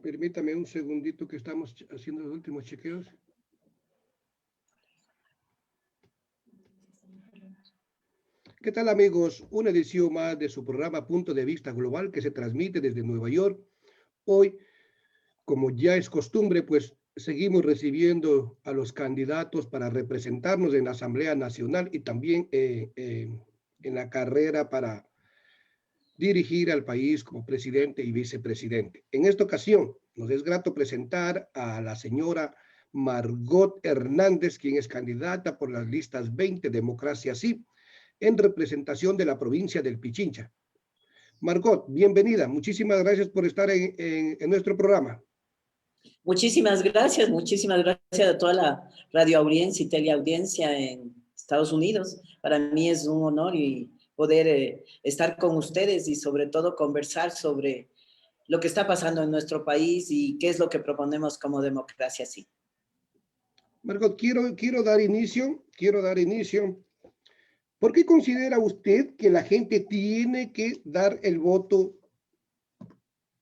Permítame un segundito que estamos haciendo los últimos chequeos. ¿Qué tal, amigos? Una edición más de su programa Punto de Vista Global que se transmite desde Nueva York. Hoy, como ya es costumbre, pues seguimos recibiendo a los candidatos para representarnos en la Asamblea Nacional y también en la carrera para dirigir al país como presidente y vicepresidente. En esta ocasión, nos es grato presentar a la señora Margot Hernández, quien es candidata por las listas 20 Democracia Sí, en representación de la provincia del Pichincha. Margot, bienvenida. Muchísimas gracias por estar en nuestro programa. Muchísimas gracias a toda la radioaudiencia y teleaudiencia en Estados Unidos. Para mí es un honor y poder estar con ustedes y sobre todo conversar sobre lo que está pasando en nuestro país y qué es lo que proponemos como Democracia Sí. Margot, quiero dar inicio. ¿Por qué considera usted que la gente tiene que dar el voto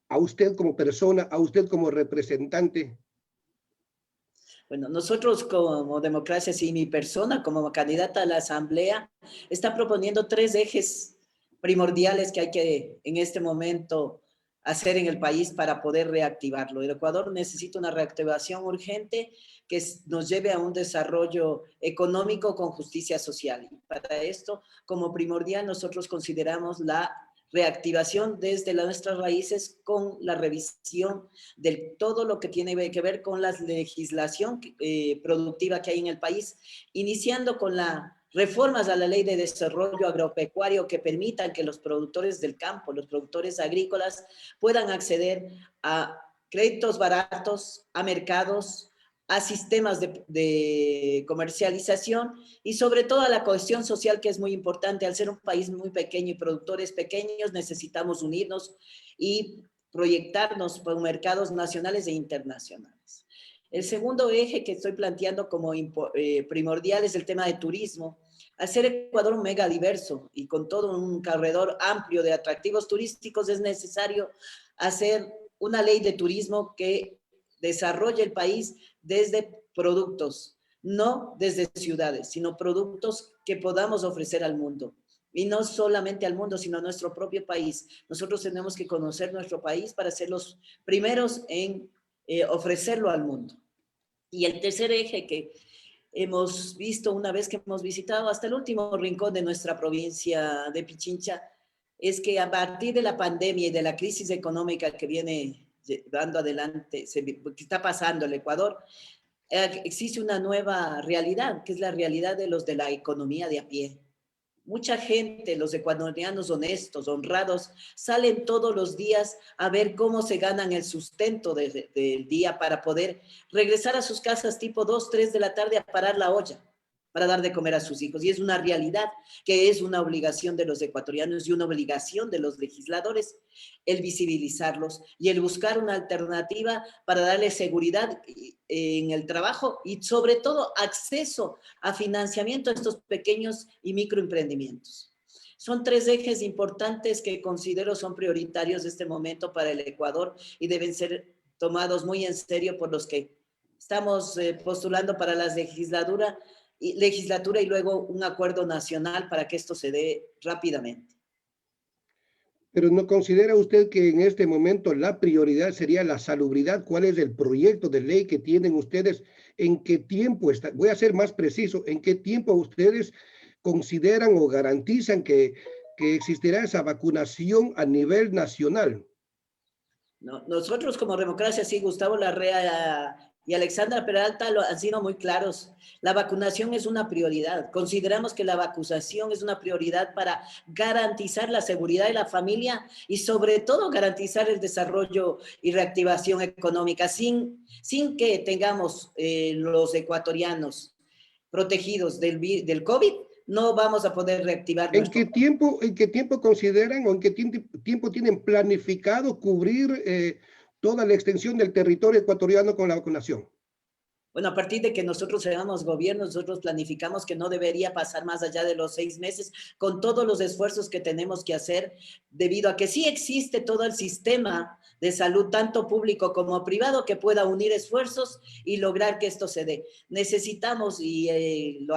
a usted como persona, a usted como representante? Bueno, nosotros como Democracia Sí, mi persona como candidata a la Asamblea, está proponiendo 3 ejes primordiales que hay que en este momento hacer en el país para poder reactivarlo. El Ecuador necesita una reactivación urgente que nos lleve a un desarrollo económico con justicia social. Y para esto, como primordial, nosotros consideramos la reactivación desde nuestras raíces con la revisión de todo lo que tiene que ver con la legislación productiva que hay en el país, iniciando con las reformas a la ley de desarrollo agropecuario que permitan que los productores del campo, los productores agrícolas, puedan acceder a créditos baratos, a mercados, a sistemas de comercialización y sobre todo a la cohesión social, que es muy importante. Al ser un país muy pequeño y productores pequeños, necesitamos unirnos y proyectarnos por mercados nacionales e internacionales. El segundo eje que estoy planteando como primordial es el tema de turismo. Al ser Ecuador un mega diverso y con todo un corredor amplio de atractivos turísticos, es necesario hacer una ley de turismo que desarrolle el país desde productos, no desde ciudades, sino productos que podamos ofrecer al mundo. Y no solamente al mundo, sino a nuestro propio país. Nosotros tenemos que conocer nuestro país para ser los primeros en ofrecerlo al mundo. Y el tercer eje que hemos visto una vez que hemos visitado hasta el último rincón de nuestra provincia de Pichincha, es que a partir de la pandemia y de la crisis económica que viene llevando adelante, que está pasando el Ecuador, existe una nueva realidad, que es la realidad de los de la economía de a pie. Mucha gente, los ecuatorianos honestos, honrados, salen todos los días a ver cómo se ganan el sustento del día para poder regresar a sus casas tipo 2, 3 de la tarde a parar la olla para dar de comer a sus hijos. Y es una realidad que es una obligación de los ecuatorianos y una obligación de los legisladores el visibilizarlos y el buscar una alternativa para darle seguridad en el trabajo y sobre todo acceso a financiamiento a estos pequeños y microemprendimientos. Son 3 ejes importantes que considero son prioritarios de este momento para el Ecuador y deben ser tomados muy en serio por los que estamos postulando para la legislatura y luego un acuerdo nacional para que esto se dé rápidamente. Pero ¿no considera usted que en este momento la prioridad sería la salubridad? ¿Cuál es el proyecto de ley que tienen ustedes? ¿En qué tiempo está? Voy a ser más preciso. ¿En qué tiempo ustedes consideran o garantizan que existirá esa vacunación a nivel nacional? No, nosotros como Democracia Sí, Gustavo Larrea y Alexandra Peralta han sido muy claros. La vacunación es una prioridad. Consideramos que la vacunación es una prioridad para garantizar la seguridad de la familia y sobre todo garantizar el desarrollo y reactivación económica sin que tengamos los ecuatorianos protegidos del COVID. No vamos a poder reactivar nuestro país. ¿En qué tiempo consideran o en qué tiempo tienen planificado cubrir toda la extensión del territorio ecuatoriano con la vacunación? Bueno, a partir de que nosotros seamos gobierno, nosotros planificamos que no debería pasar más allá de los 6 meses con todos los esfuerzos que tenemos que hacer, debido a que sí existe todo el sistema de salud, tanto público como privado, que pueda unir esfuerzos y lograr que esto se dé. Necesitamos, y lo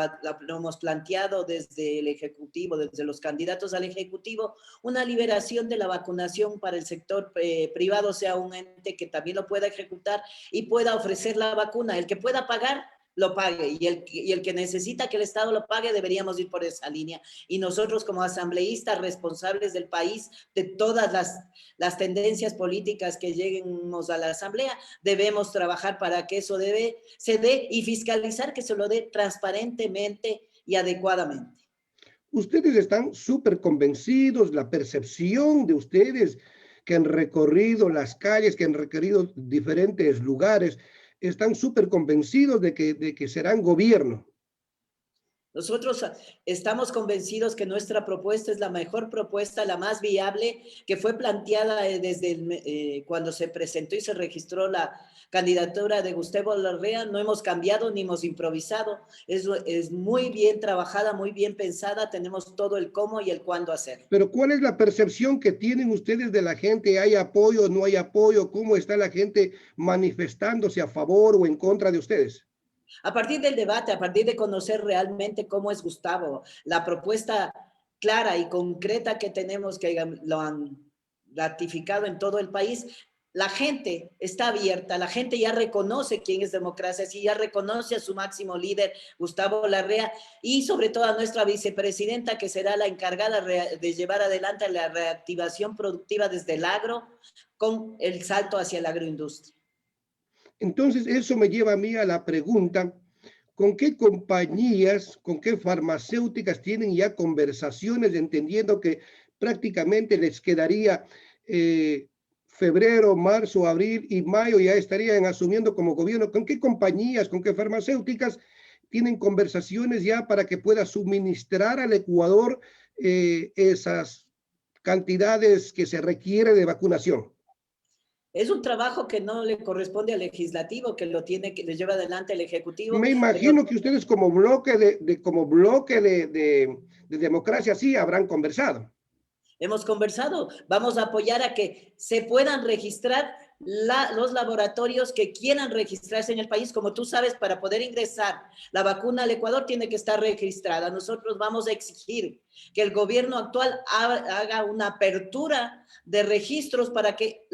hemos planteado desde el Ejecutivo, desde los candidatos al Ejecutivo, una liberación de la vacunación para el sector privado, sea un ente que también lo pueda ejecutar y pueda ofrecer la vacuna. El que pueda pagar, lo pague, y el que necesita que el Estado lo pague, deberíamos ir por esa línea. Y nosotros como asambleístas responsables del país, de todas las tendencias políticas que lleguemos a la asamblea, debemos trabajar para que eso se dé y fiscalizar que se lo dé transparentemente y adecuadamente. Ustedes están súper convencidos, la percepción de ustedes que han recorrido las calles, que han recorrido diferentes lugares, están súper convencidos de que serán gobierno. Nosotros estamos convencidos que nuestra propuesta es la mejor propuesta, la más viable, que fue planteada desde cuando se presentó y se registró la candidatura de Gustavo Larrea. No hemos cambiado ni hemos improvisado. Es muy bien trabajada, muy bien pensada. Tenemos todo el cómo y el cuándo hacer. Pero ¿cuál es la percepción que tienen ustedes de la gente? ¿Hay apoyo, no hay apoyo? ¿Cómo está la gente manifestándose a favor o en contra de ustedes? A partir del debate, a partir de conocer realmente cómo es Gustavo, la propuesta clara y concreta que tenemos, que lo han ratificado en todo el país, la gente está abierta, la gente ya reconoce quién es democracia, sí, ya reconoce a su máximo líder, Gustavo Larrea, y sobre todo a nuestra vicepresidenta, que será la encargada de llevar adelante la reactivación productiva desde el agro con el salto hacia la agroindustria. Entonces, eso me lleva a mí a la pregunta, ¿con qué compañías, con qué farmacéuticas tienen ya conversaciones, entendiendo que prácticamente les quedaría febrero, marzo, abril y mayo ya estarían asumiendo como gobierno? ¿Con qué compañías, con qué farmacéuticas tienen conversaciones ya para que pueda suministrar al Ecuador esas cantidades que se requiere de vacunación? Es un trabajo que no le corresponde al legislativo, que lo tiene, que le lleva adelante el ejecutivo, Me pero imagino que ustedes como bloque como bloque de democracia sí habrán conversado. hemos conversado. Vamos a apoyar a que se puedan registrar los laboratorios que quieran registrarse en el país. Como tú sabes, para poder ingresar la vacuna al Ecuador tiene que estar registrada. Nosotros vamos a exigir que el gobierno actual haga una apertura de registros para que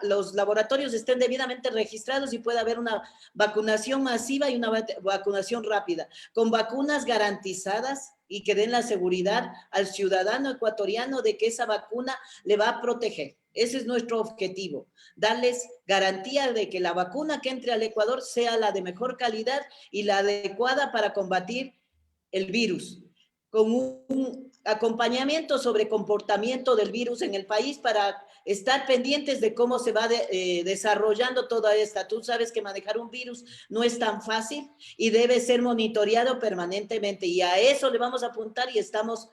los laboratorios estén debidamente registrados y pueda haber una vacunación masiva y una vacunación rápida, con vacunas garantizadas y que den la seguridad al ciudadano ecuatoriano de que esa vacuna le va a proteger. Ese es nuestro objetivo, darles garantía de que la vacuna que entre al Ecuador sea la de mejor calidad y la adecuada para combatir el virus, con un acompañamiento sobre comportamiento del virus en el país para estar pendientes de cómo se va desarrollando toda esta. Tú sabes que manejar un virus no es tan fácil y debe ser monitoreado permanentemente, y a eso le vamos a apuntar, y estamos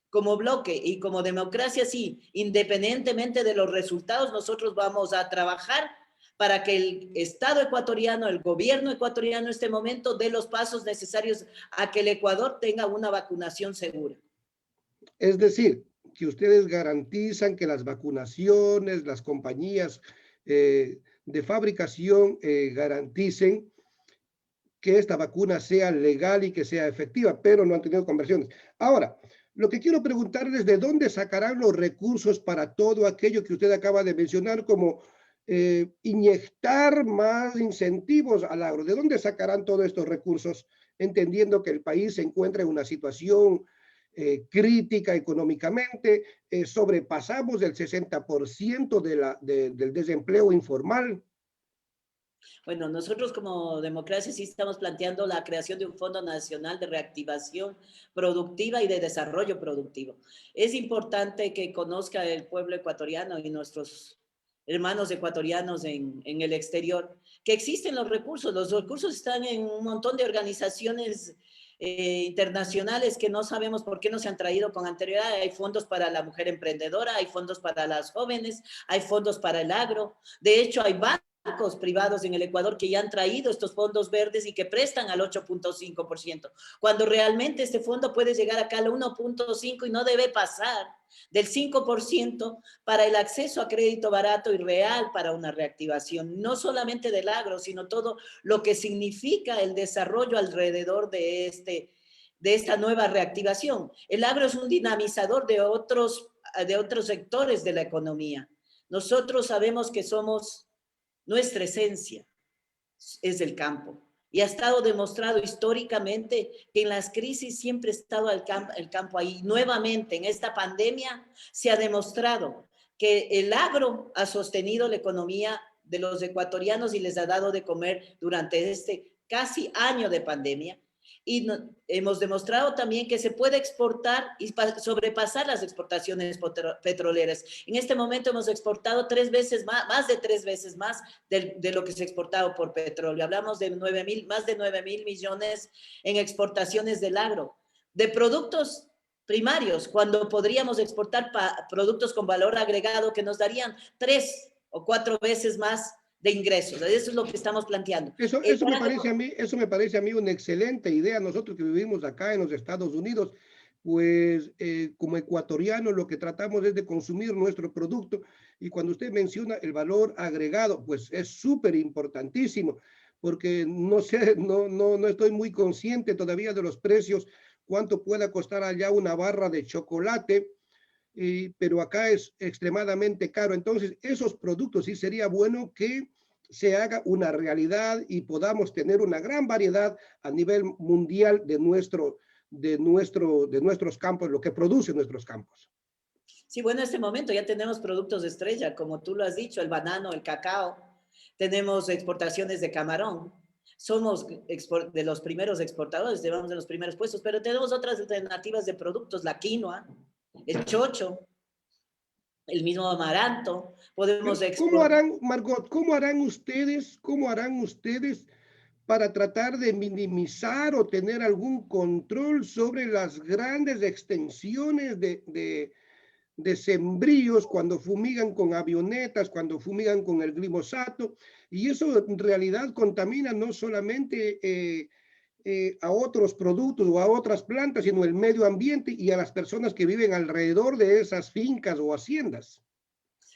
como bloque y como democracia, sí, independientemente de los resultados, nosotros vamos a trabajar para que el Estado ecuatoriano, el gobierno ecuatoriano en este momento dé los pasos necesarios a que el Ecuador tenga una vacunación segura. Es decir, que ustedes garantizan que las vacunaciones, las compañías de fabricación garanticen que esta vacuna sea legal y que sea efectiva, pero no han tenido conversiones. Ahora, lo que quiero preguntarles, ¿de dónde sacarán los recursos para todo aquello que usted acaba de mencionar, como inyectar más incentivos al agro? ¿De dónde sacarán todos estos recursos, entendiendo que el país se encuentra en una situación crítica económicamente? Sobrepasamos el 60% del desempleo informal. Bueno, nosotros como democracia sí estamos planteando la creación de un Fondo Nacional de Reactivación Productiva y de Desarrollo Productivo. Es importante que conozca el pueblo ecuatoriano y nuestros hermanos ecuatorianos en el exterior que existen los recursos están en un montón de organizaciones internacionales que no sabemos por qué no se han traído con anterioridad. Hay fondos para la mujer emprendedora, hay fondos para las jóvenes, hay fondos para el agro. De hecho, hay bancos privados en el Ecuador que ya han traído estos fondos verdes y que prestan al 8.5%, cuando realmente este fondo puede llegar acá al 1.5% y no debe pasar del 5% para el acceso a crédito barato y real para una reactivación, no solamente del agro, sino todo lo que significa el desarrollo alrededor de esta nueva reactivación. El agro es un dinamizador de otros sectores de la economía. Nosotros sabemos que nuestra esencia es el campo. Y ha estado demostrado históricamente que en las crisis siempre ha estado el campo ahí. Nuevamente, en esta pandemia se ha demostrado que el agro ha sostenido la economía de los ecuatorianos y les ha dado de comer durante este casi año de pandemia. Y hemos demostrado también que se puede exportar y sobrepasar las exportaciones petroleras. En este momento hemos exportado más de tres veces más de lo que se ha exportado por petróleo. Hablamos de más de 9.000 millones en exportaciones del agro, de productos primarios, cuando podríamos exportar productos con valor agregado que nos darían 3 o 4 veces más de ingresos. Eso es lo que estamos planteando. Eso me parece a mí una excelente idea. Nosotros que vivimos acá en los Estados Unidos, pues como ecuatorianos lo que tratamos es de consumir nuestro producto, y cuando usted menciona el valor agregado, pues es súper importantísimo, porque no sé, no estoy muy consciente todavía de los precios, cuánto pueda costar allá una barra de chocolate, pero acá es extremadamente caro. Entonces, esos productos sí sería bueno que se haga una realidad y podamos tener una gran variedad a nivel mundial de nuestros campos, lo que producen nuestros campos. Sí, bueno, en este momento ya tenemos productos de estrella, como tú lo has dicho, el banano, el cacao, tenemos exportaciones de camarón, somos de los primeros exportadores, llevamos de los primeros puestos, pero tenemos otras alternativas de productos, la quinoa, el chocho, el mismo amaranto, podemos ¿Cómo exportar. harán, Margot, cómo harán ustedes para tratar de minimizar o tener algún control sobre las grandes extensiones de sembríos cuando fumigan con avionetas, cuando fumigan con el glifosato? Y eso en realidad contamina no solamente a otros productos o a otras plantas, sino el medio ambiente y a las personas que viven alrededor de esas fincas o haciendas.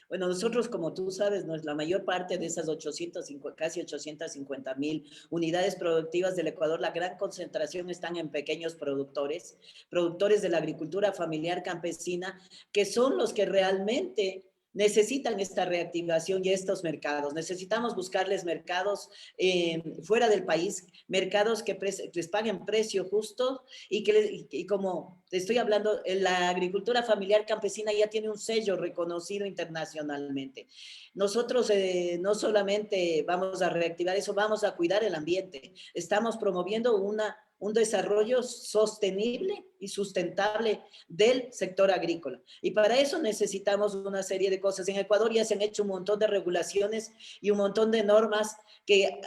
Bueno, nosotros, como tú sabes, la mayor parte de esas casi 850.000 unidades productivas del Ecuador, la gran concentración están en pequeños productores de la agricultura familiar campesina, que son los que realmente necesitan esta reactivación y estos mercados. Necesitamos buscarles mercados fuera del país, mercados que les paguen precio justo y como te estoy hablando, la agricultura familiar campesina ya tiene un sello reconocido internacionalmente. Nosotros no solamente vamos a reactivar eso, vamos a cuidar el ambiente. Estamos promoviendo un desarrollo sostenible y sustentable del sector agrícola. Y para eso necesitamos una serie de cosas. En Ecuador ya se han hecho un montón de regulaciones y un montón de normas que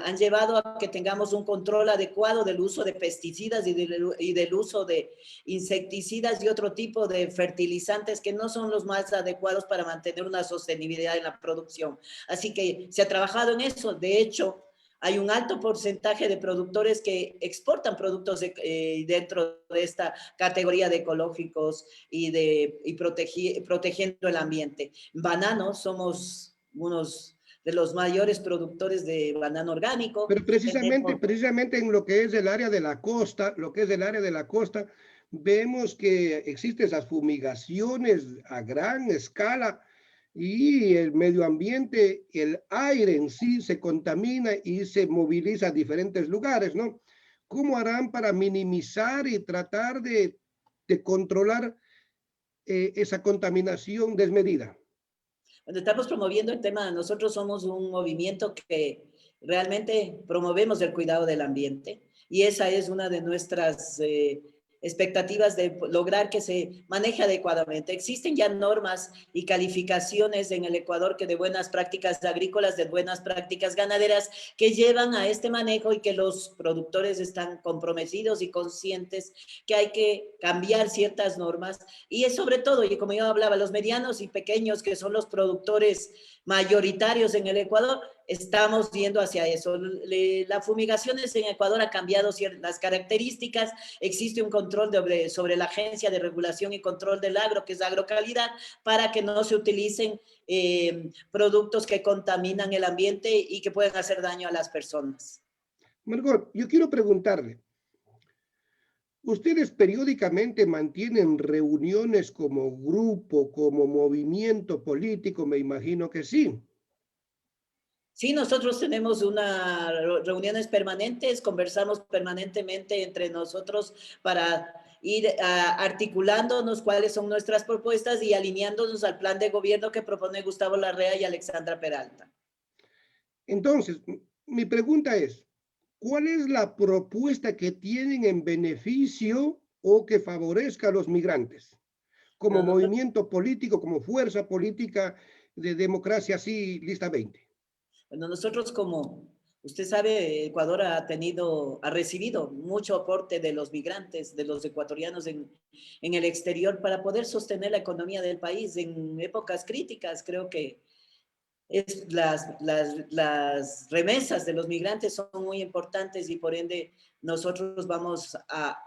han llevado a que tengamos un control adecuado del uso de pesticidas y del uso de insecticidas y otro tipo de fertilizantes que no son los más adecuados para mantener una sostenibilidad en la producción. Así que se ha trabajado en eso. De hecho, hay un alto porcentaje de productores que exportan productos dentro de esta categoría de ecológicos y protegiendo el ambiente. Bananos, somos unos de los mayores productores de banano orgánico. Pero precisamente en lo que es el área de la costa, vemos que existen esas fumigaciones a gran escala y el medio ambiente, el aire en sí se contamina y se moviliza a diferentes lugares, ¿no? ¿Cómo harán para minimizar y tratar de controlar esa contaminación desmedida? Cuando estamos promoviendo el tema, nosotros somos un movimiento que realmente promovemos el cuidado del ambiente y esa es una de nuestras expectativas de lograr que se maneje adecuadamente. Existen ya normas y calificaciones en el Ecuador que de buenas prácticas agrícolas, de buenas prácticas ganaderas, que llevan a este manejo y que los productores están comprometidos y conscientes que hay que cambiar ciertas normas y es sobre todo, y como yo hablaba, los medianos y pequeños que son los productores mayoritarios en el Ecuador, estamos yendo hacia eso. Las fumigaciones en Ecuador ha cambiado las características, existe un control sobre la Agencia de Regulación y Control del Agro, que es Agrocalidad, para que no se utilicen productos que contaminan el ambiente y que pueden hacer daño a las personas. Margot, yo quiero preguntarle, ¿ustedes periódicamente mantienen reuniones como grupo, como movimiento político? Me imagino que sí. Sí, nosotros tenemos reuniones permanentes, conversamos permanentemente entre nosotros para ir articulándonos cuáles son nuestras propuestas y alineándonos al plan de gobierno que propone Gustavo Larrea y Alexandra Peralta. Entonces, mi pregunta es, ¿cuál es la propuesta que tienen en beneficio o que favorezca a los migrantes? Como No, movimiento político, como fuerza política de democracia, así, lista 20. Bueno, nosotros como usted sabe, Ecuador ha recibido mucho aporte de los migrantes, de los ecuatorianos en el exterior para poder sostener la economía del país en épocas críticas. Creo que las remesas de los migrantes son muy importantes y por ende nosotros vamos a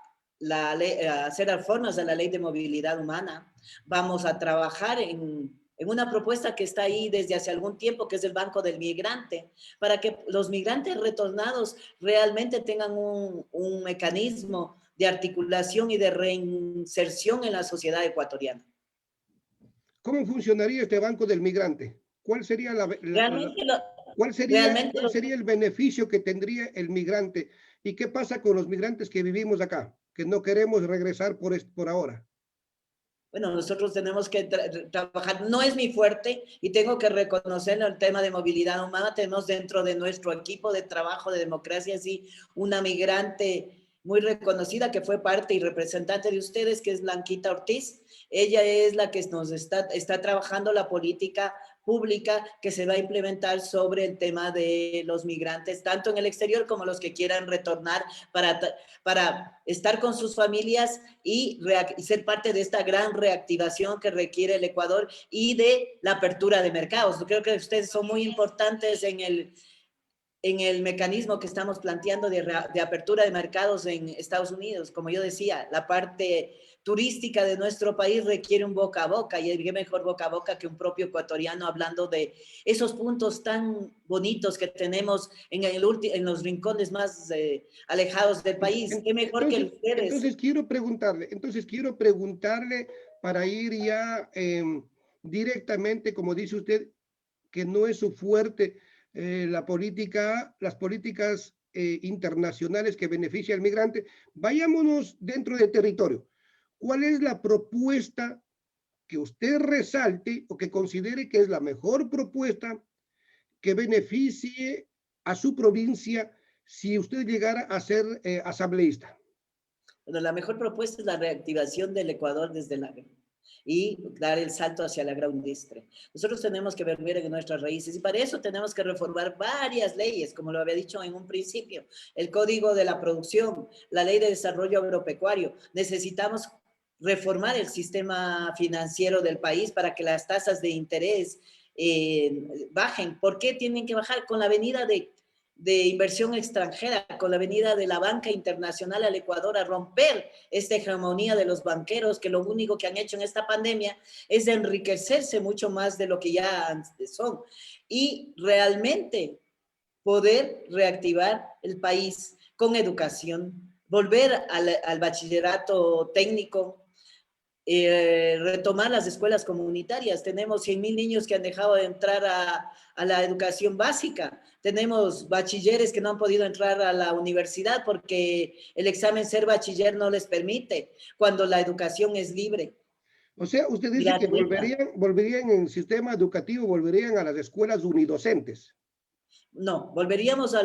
hacer reformas a la ley de movilidad humana, vamos a trabajar en una propuesta que está ahí desde hace algún tiempo, que es el Banco del Migrante, para que los migrantes retornados realmente tengan un mecanismo de articulación y de reinserción en la sociedad ecuatoriana. ¿Cómo funcionaría este Banco del Migrante? ¿Cuál sería Realmente, cuál sería el beneficio que tendría el migrante? ¿Y qué pasa con los migrantes que vivimos acá, que no queremos regresar por ahora? bueno, nosotros tenemos que trabajar, no es mi fuerte y tengo que reconocer el tema de movilidad humana. Tenemos dentro de nuestro equipo de trabajo de democracia, sí, una migrante muy reconocida que fue parte y representante de ustedes, que es Blanquita Ortiz. Ella es la que nos está trabajando la política pública que se va a implementar sobre el tema de los migrantes, tanto en el exterior como los que quieran retornar para estar con sus familias y ser parte de esta gran reactivación que requiere el Ecuador y de la apertura de mercados. Yo creo que ustedes son muy importantes en el mecanismo que estamos planteando de apertura de mercados en Estados Unidos. Como yo decía, la parte turística de nuestro país requiere un boca a boca, y qué mejor boca a boca que un propio ecuatoriano hablando de esos puntos tan bonitos que tenemos en los rincones más alejados del país. Qué mejor que ustedes. Entonces quiero preguntarle para ir ya directamente, como dice usted, que no es su fuerte las políticas internacionales que benefician al migrante. Vayámonos dentro del territorio. ¿Cuál es la propuesta que usted resalte o que considere que es la mejor propuesta que beneficie a su provincia si usted llegara a ser asambleísta? Bueno, la mejor propuesta es la reactivación del Ecuador desde el agro y dar el salto hacia la agroindustria. Nosotros tenemos que volver en nuestras raíces y para eso tenemos que reformar varias leyes, como lo había dicho en un principio, el Código de la Producción, la Ley de Desarrollo Agropecuario. Necesitamos reformar el sistema financiero del país para que las tasas de interés bajen. ¿Por qué tienen que bajar? Con la venida de inversión extranjera, con la venida de la banca internacional al Ecuador a romper esta hegemonía de los banqueros que lo único que han hecho en esta pandemia es enriquecerse mucho más de lo que ya son y realmente poder reactivar el país con educación, volver al bachillerato técnico, retomar las escuelas comunitarias. Tenemos 100.000 niños que han dejado de entrar a la educación básica. Tenemos bachilleres que no han podido entrar a la universidad porque el examen ser bachiller no les permite, cuando la educación es libre. O sea, usted dice que Gratuita. volverían en el sistema educativo, volverían a las escuelas unidocentes. No, volveríamos a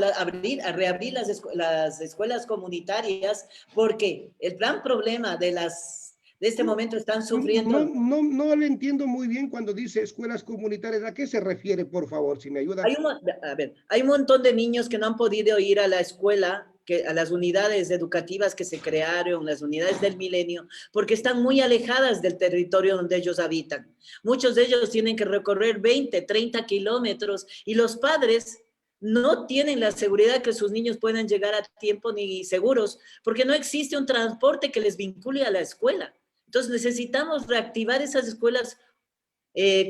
reabrir las escuelas comunitarias porque el gran problema de este momento están sufriendo. No le entiendo muy bien cuando dice escuelas comunitarias. ¿A qué se refiere, por favor, si me ayuda? Hay un montón de niños que no han podido ir a la escuela, a las unidades educativas que se crearon, las unidades del milenio, porque están muy alejadas del territorio donde ellos habitan. Muchos de ellos tienen que recorrer 20, 30 kilómetros y los padres no tienen la seguridad que sus niños puedan llegar a tiempo ni seguros, porque no existe un transporte que les vincule a la escuela. Entonces necesitamos reactivar esas escuelas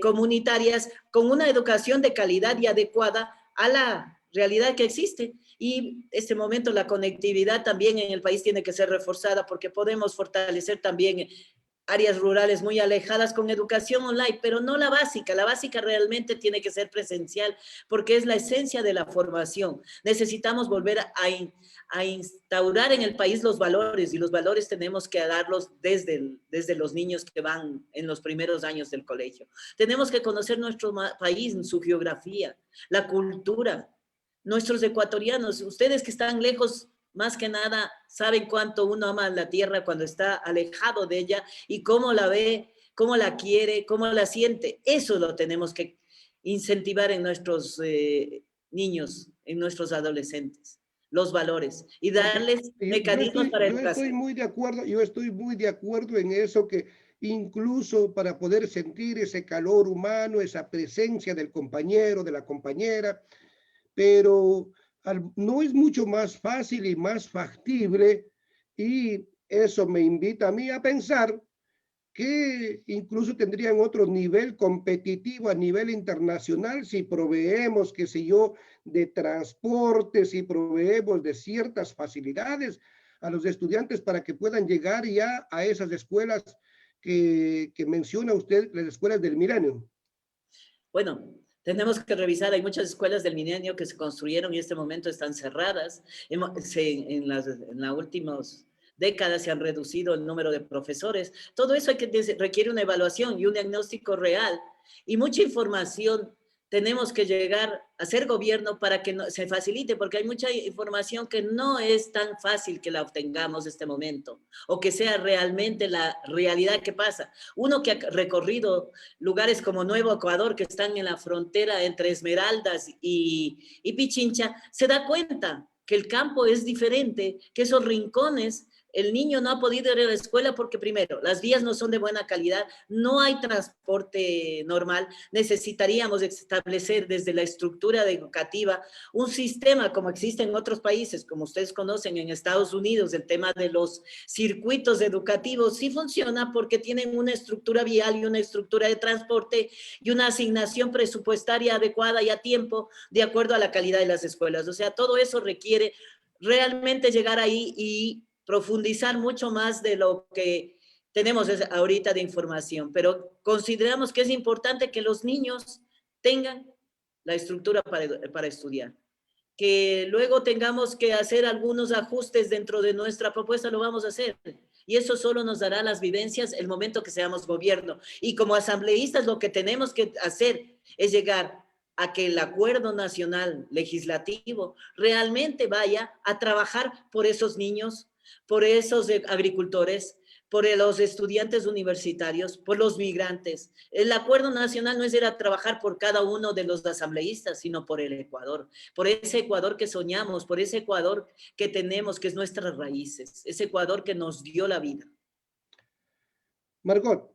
comunitarias con una educación de calidad y adecuada a la realidad que existe. Y este momento la conectividad también en el país tiene que ser reforzada porque podemos fortalecer también áreas rurales muy alejadas con educación online, pero no la básica realmente tiene que ser presencial porque es la esencia de la formación. Necesitamos volver a instaurar en el país los valores y los valores tenemos que darlos desde los niños que van en los primeros años del colegio. Tenemos que conocer nuestro país, su geografía, la cultura, nuestros ecuatorianos, ustedes que están lejos más que nada saben cuánto uno ama la tierra cuando está alejado de ella y cómo la ve, cómo la quiere, cómo la siente. Eso lo tenemos que incentivar en nuestros niños, en nuestros adolescentes, los valores y Porque darles mecanismos para yo estoy educación. muy de acuerdo, yo estoy muy de acuerdo en eso, que incluso para poder sentir ese calor humano, esa presencia del compañero, de la compañera, pero no es mucho más fácil y más factible, y eso me invita a mí a pensar que incluso tendrían otro nivel competitivo a nivel internacional si proveemos, qué sé yo, de transporte, si proveemos de ciertas facilidades a los estudiantes para que puedan llegar ya a esas escuelas que menciona usted, las escuelas del milenio. Bueno, tenemos que revisar, hay muchas escuelas del milenio que se construyeron y en este momento están cerradas. En las últimas décadas se han reducido el número de profesores. Todo eso requiere una evaluación y un diagnóstico real y mucha información. Tenemos que llegar a ser gobierno para que se facilite, porque hay mucha información que no es tan fácil que la obtengamos en este momento o que sea realmente la realidad que pasa. Uno que ha recorrido lugares como Nuevo Ecuador, que están en la frontera entre Esmeraldas y Pichincha, se da cuenta que el campo es diferente, que esos rincones, el niño no ha podido ir a la escuela porque primero, las vías no son de buena calidad, no hay transporte normal, necesitaríamos establecer desde la estructura educativa un sistema como existe en otros países, como ustedes conocen en Estados Unidos, el tema de los circuitos educativos sí funciona porque tienen una estructura vial y una estructura de transporte y una asignación presupuestaria adecuada y a tiempo de acuerdo a la calidad de las escuelas. O sea, todo eso requiere realmente llegar ahí y profundizar mucho más de lo que tenemos ahorita de información, pero consideramos que es importante que los niños tengan la estructura para estudiar. Que luego tengamos que hacer algunos ajustes dentro de nuestra propuesta, lo vamos a hacer. Y eso solo nos dará las vivencias el momento que seamos gobierno. Y como asambleístas lo que tenemos que hacer es llegar a que el acuerdo nacional legislativo realmente vaya a trabajar por esos niños, por esos agricultores, por los estudiantes universitarios, por los migrantes. El acuerdo nacional no es ir a trabajar por cada uno de los asambleístas, sino por el Ecuador, por ese Ecuador que soñamos, por ese Ecuador que tenemos, que es nuestras raíces, ese Ecuador que nos dio la vida. Margot,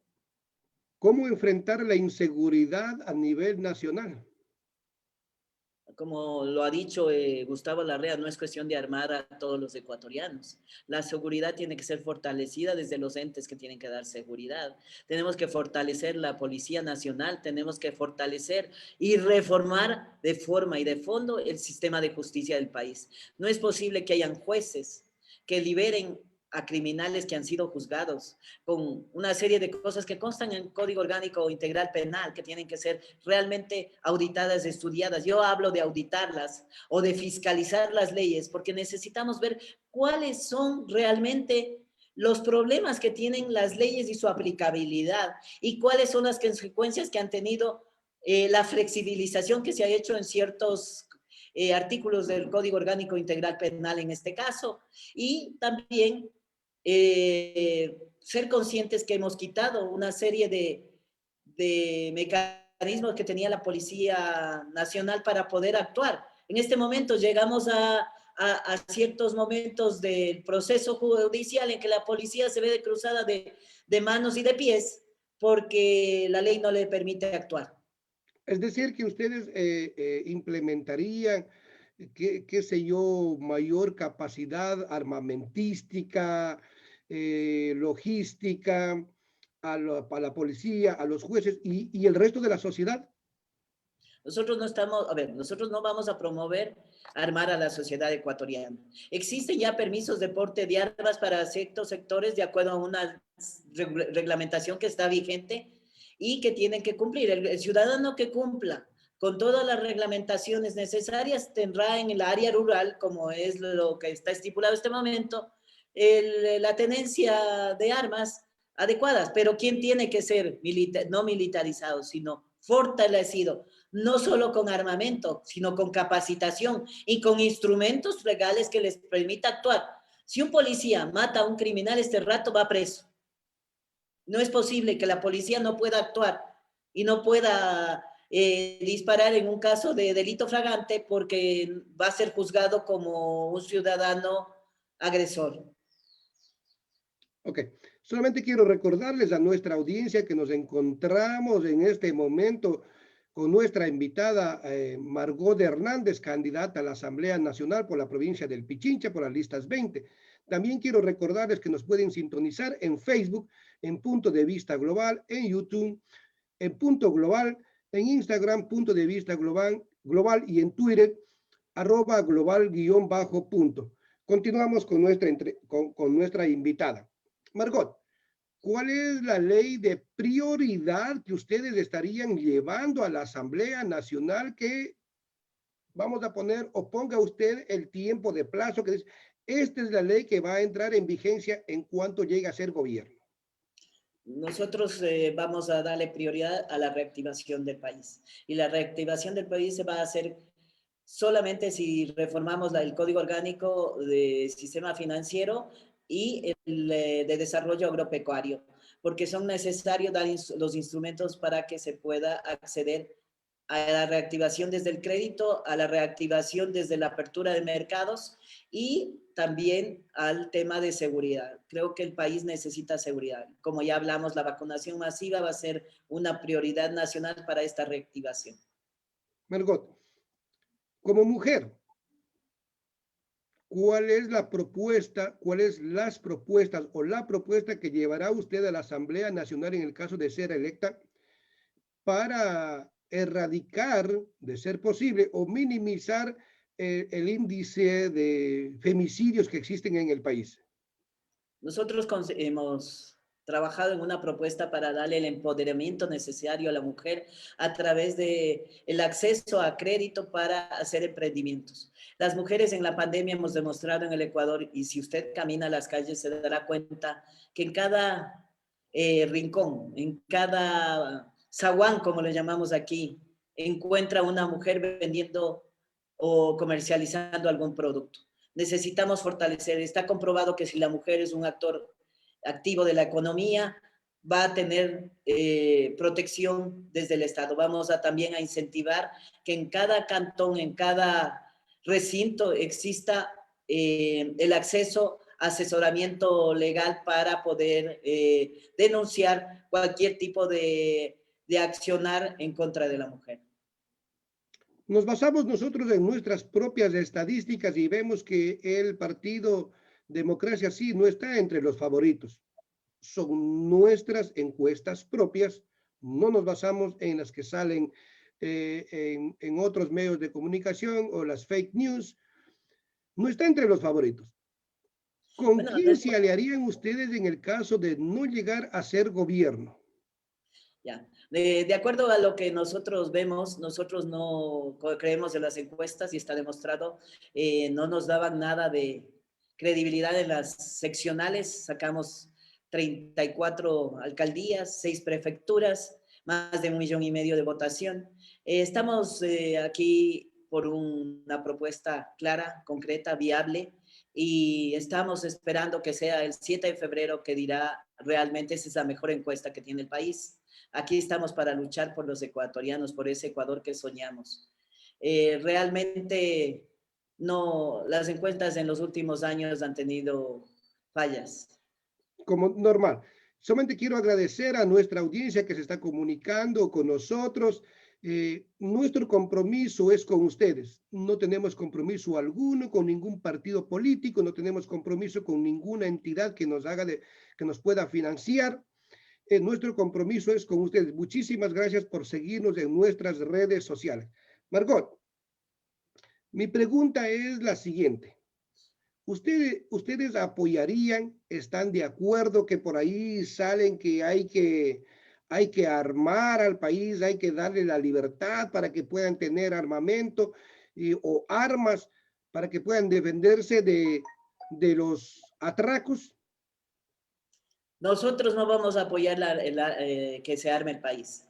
¿cómo enfrentar la inseguridad a nivel nacional? Como lo ha dicho Gustavo Larrea, no es cuestión de armar a todos los ecuatorianos. La seguridad tiene que ser fortalecida desde los entes que tienen que dar seguridad. Tenemos que fortalecer la Policía Nacional, tenemos que fortalecer y reformar de forma y de fondo el sistema de justicia del país. No es posible que hayan jueces que liberen a criminales que han sido juzgados con una serie de cosas que constan en el Código Orgánico Integral Penal, que tienen que ser realmente auditadas, estudiadas. Yo hablo de auditarlas o de fiscalizar las leyes, porque necesitamos ver cuáles son realmente los problemas que tienen las leyes y su aplicabilidad y cuáles son las consecuencias que han tenido la flexibilización que se ha hecho en ciertos artículos del Código Orgánico Integral Penal en este caso, y también ser conscientes que hemos quitado una serie de mecanismos que tenía la Policía Nacional para poder actuar. En este momento llegamos a ciertos momentos del proceso judicial en que la policía se ve cruzada de manos y de pies porque la ley no le permite actuar. Es decir, que ustedes implementarían qué sé yo, mayor capacidad armamentística, logística, a la policía, a los jueces y el resto de la sociedad. Nosotros no estamos, a ver, nosotros no vamos a promover armar a la sociedad ecuatoriana. Existen ya permisos de porte de armas para ciertos sectores de acuerdo a una reglamentación que está vigente y que tienen que cumplir. El ciudadano que cumpla con todas las reglamentaciones necesarias tendrá en el área rural, como es lo que está estipulado en este momento, la tenencia de armas adecuadas. Pero ¿quién tiene que ser no militarizado, sino fortalecido? No solo con armamento, sino con capacitación y con instrumentos legales que les permita actuar. Si un policía mata a un criminal, este rato va preso. No es posible que la policía no pueda actuar y no pueda disparar en un caso de delito flagrante porque va a ser juzgado como un ciudadano agresor. Ok, solamente quiero recordarles a nuestra audiencia que nos encontramos en este momento con nuestra invitada Margot Hernández, candidata a la Asamblea Nacional por la provincia del Pichincha, por las listas 20. También quiero recordarles que nos pueden sintonizar en Facebook, en Punto de Vista Global, en YouTube, en Punto Global, en Instagram, Punto de Vista Global y en Twitter, @global_punto. Continuamos con nuestra invitada. Margot, ¿cuál es la ley de prioridad que ustedes estarían llevando a la Asamblea Nacional que vamos a poner o ponga usted el tiempo de plazo que dice, esta es la ley que va a entrar en vigencia en cuanto llegue a ser gobierno? Nosotros vamos a darle prioridad a la reactivación del país. Y la reactivación del país se va a hacer solamente si reformamos el Código Orgánico de Sistema Financiero y el de Desarrollo Agropecuario, porque son necesarios dar los instrumentos para que se pueda acceder a la reactivación desde el crédito, a la reactivación desde la apertura de mercados y también al tema de seguridad. Creo que el país necesita seguridad. Como ya hablamos, la vacunación masiva va a ser una prioridad nacional para esta reactivación. Margot, como mujer, ¿cuál es la propuesta, cuáles las propuestas o la propuesta que llevará usted a la Asamblea Nacional en el caso de ser electa para erradicar, de ser posible, o minimizar el índice de femicidios que existen en el país? Nosotros hemos trabajado en una propuesta para darle el empoderamiento necesario a la mujer a través de el acceso a crédito para hacer emprendimientos. Las mujeres en la pandemia hemos demostrado en el Ecuador, y si usted camina a las calles se dará cuenta que en cada rincón, en cada zaguán, como le llamamos aquí, encuentra una mujer vendiendo o comercializando algún producto. Necesitamos fortalecer. Está comprobado que si la mujer es un actor activo de la economía, va a tener protección desde el Estado. Vamos a también a incentivar que en cada cantón, en cada recinto exista el acceso a asesoramiento legal para poder denunciar cualquier tipo de accionar en contra de la mujer. Nos basamos nosotros en nuestras propias estadísticas y vemos que el partido Democracia Sí no está entre los favoritos. Son nuestras encuestas propias, no nos basamos en las que salen en otros medios de comunicación o las fake news, no está entre los favoritos. ¿Con Bueno, quién se aliarían ustedes en el caso de no llegar a ser gobierno? ya. De acuerdo a lo que nosotros vemos, nosotros no creemos en las encuestas y está demostrado, no nos daban nada de credibilidad en las seccionales, sacamos 34 alcaldías, 6 prefecturas, más de 1,5 millones de votación. Estamos aquí por una propuesta clara, concreta, viable, y estamos esperando que sea el 7 de febrero que dirá realmente esa es la mejor encuesta que tiene el país. Aquí estamos para luchar por los ecuatorianos, por ese Ecuador que soñamos. Realmente no, las encuestas en los últimos años han tenido fallas. Como normal. Solamente quiero agradecer a nuestra audiencia que se está comunicando con nosotros. Nuestro compromiso es con ustedes. No tenemos compromiso alguno con ningún partido político, no tenemos compromiso con ninguna entidad que nos que nos pueda financiar. Nuestro compromiso es con ustedes. Muchísimas gracias por seguirnos en nuestras redes sociales. Margot, mi pregunta es la siguiente. ¿Ustedes apoyarían, están de acuerdo que por ahí salen que hay que armar al país, hay que darle la libertad para que puedan tener armamento o armas para que puedan defenderse de los atracos? Nosotros no vamos a apoyar que se arme el país.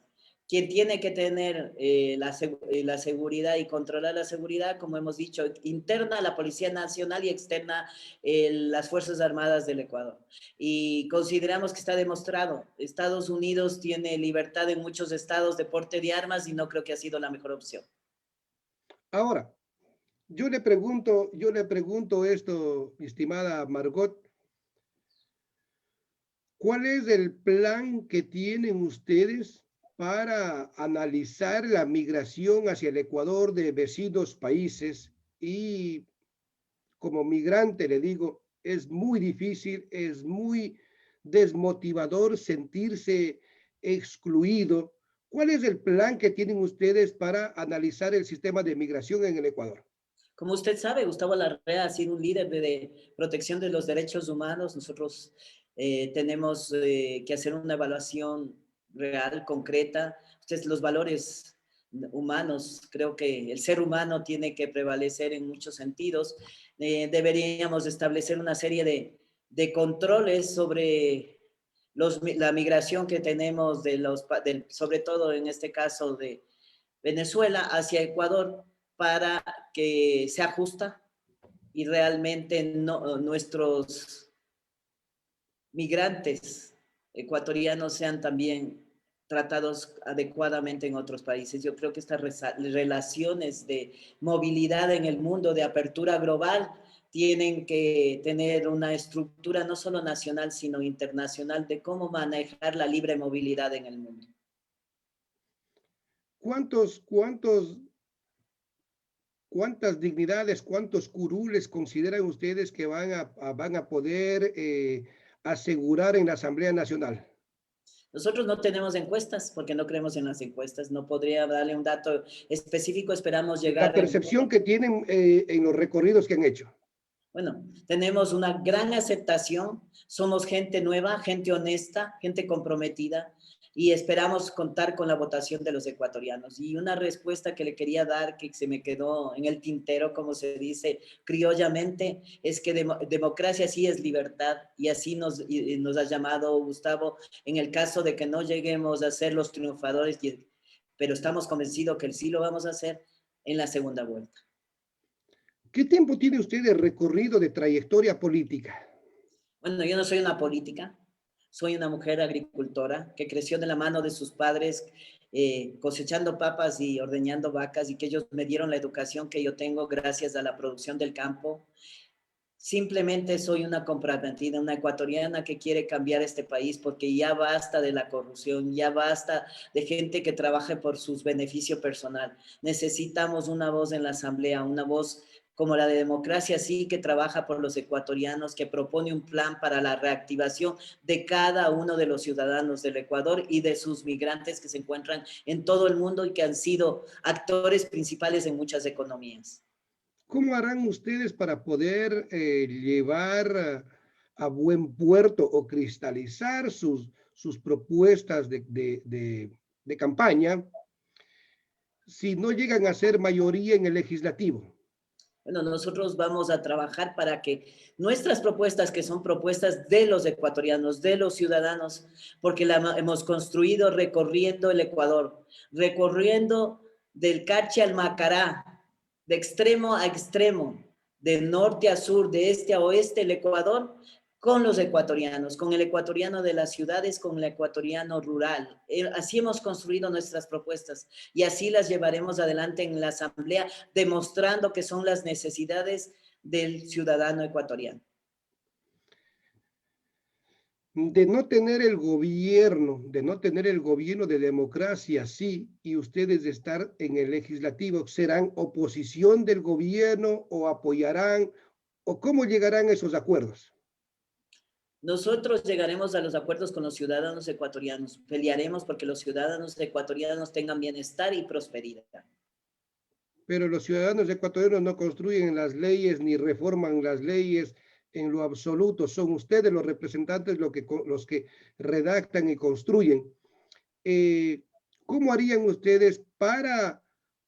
Quien tiene que tener la seguridad y controlar la seguridad, como hemos dicho, interna, la Policía Nacional y externa, las Fuerzas Armadas del Ecuador. Y consideramos que está demostrado. Estados Unidos tiene libertad en muchos estados de porte de armas y no creo que ha sido la mejor opción. Ahora, yo le pregunto esto, mi estimada Margot, ¿cuál es el plan que tienen ustedes para analizar la migración hacia el Ecuador de vecinos países? Y como migrante le digo, es muy difícil, es muy desmotivador sentirse excluido. ¿Cuál es el plan que tienen ustedes para analizar el sistema de migración en el Ecuador? Como usted sabe, Gustavo Larrea ha sido un líder de protección de los derechos humanos. Nosotros tenemos que hacer una evaluación real, concreta. Ustedes, los valores humanos, creo que el ser humano tiene que prevalecer en muchos sentidos. Deberíamos establecer una serie de controles sobre la migración que tenemos, sobre todo en este caso de Venezuela hacia Ecuador, para que sea justa y realmente nuestros migrantes ecuatorianos sean también tratados adecuadamente en otros países. Yo creo que estas relaciones de movilidad en el mundo, de apertura global, tienen que tener una estructura no solo nacional, sino internacional de cómo manejar la libre movilidad en el mundo. ¿Cuántas dignidades, cuántos curules consideran ustedes que van a poder asegurar en la Asamblea Nacional? Nosotros no tenemos encuestas porque no creemos en las encuestas. No podría darle un dato específico. Esperamos La llegar percepción que tienen en los recorridos que han hecho. Bueno, tenemos una gran aceptación. Somos gente nueva, gente honesta, gente comprometida y esperamos contar con la votación de los ecuatorianos. Y una respuesta que le quería dar, que se me quedó en el tintero, como se dice criollamente, es que democracia sí es libertad y así nos ha llamado Gustavo en el caso de que no lleguemos a ser los triunfadores, pero estamos convencidos que sí lo vamos a hacer en la segunda vuelta. ¿Qué tiempo tiene usted de recorrido de trayectoria política? Bueno, yo no soy una política, soy una mujer agricultora que creció de la mano de sus padres cosechando papas y ordeñando vacas y que ellos me dieron la educación que yo tengo gracias a la producción del campo. Simplemente soy una comprometida, una ecuatoriana que quiere cambiar este país porque ya basta de la corrupción, ya basta de gente que trabaje por sus beneficios personal. Necesitamos una voz en la asamblea, una voz como la de democracia, sí, que trabaja por los ecuatorianos, que propone un plan para la reactivación de cada uno de los ciudadanos del Ecuador y de sus migrantes que se encuentran en todo el mundo y que han sido actores principales en muchas economías. ¿Cómo harán ustedes para poder llevar a buen puerto o cristalizar sus propuestas de campaña si no llegan a ser mayoría en el legislativo? Bueno, nosotros vamos a trabajar para que nuestras propuestas, que son propuestas de los ecuatorianos, de los ciudadanos, porque la hemos construido recorriendo el Ecuador, recorriendo del Carchi al Macará, de extremo a extremo, de norte a sur, de este a oeste, el Ecuador, con los ecuatorianos, con el ecuatoriano de las ciudades, con el ecuatoriano rural. Así hemos construido nuestras propuestas y así las llevaremos adelante en la Asamblea, demostrando que son las necesidades del ciudadano ecuatoriano. de no tener el gobierno, de democracia, sí, y ustedes de estar en el legislativo, ¿serán oposición del gobierno o apoyarán o cómo llegarán a esos acuerdos? Nosotros llegaremos a los acuerdos con los ciudadanos ecuatorianos. Pelearemos porque los ciudadanos ecuatorianos tengan bienestar y prosperidad. Pero los ciudadanos ecuatorianos no construyen las leyes ni reforman las leyes en lo absoluto. Son ustedes los representantes los que redactan y construyen. Eh, ¿Cómo harían ustedes para,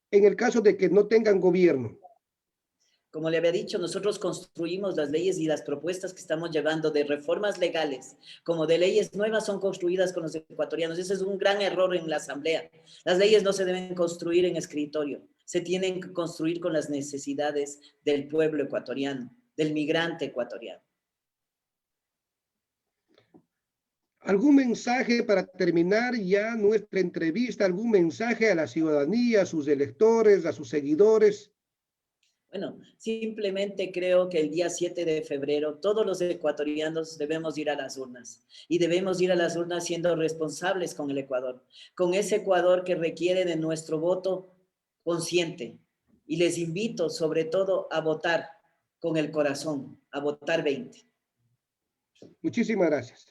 en el caso de que no tengan gobierno? Como le había dicho, nosotros construimos las leyes y las propuestas que estamos llevando de reformas legales, como de leyes nuevas, son construidas con los ecuatorianos. Ese es un gran error en la Asamblea. Las leyes no se deben construir en escritorio, se tienen que construir con las necesidades del pueblo ecuatoriano, del migrante ecuatoriano. ¿Algún mensaje para terminar ya nuestra entrevista? ¿Algún mensaje a la ciudadanía, a sus electores, a sus seguidores? Bueno, simplemente creo que el día 7 de febrero todos los ecuatorianos debemos ir a las urnas y debemos ir a las urnas siendo responsables con el Ecuador, con ese Ecuador que requiere de nuestro voto consciente. Y les invito sobre todo a votar con el corazón, a votar 20. Muchísimas gracias.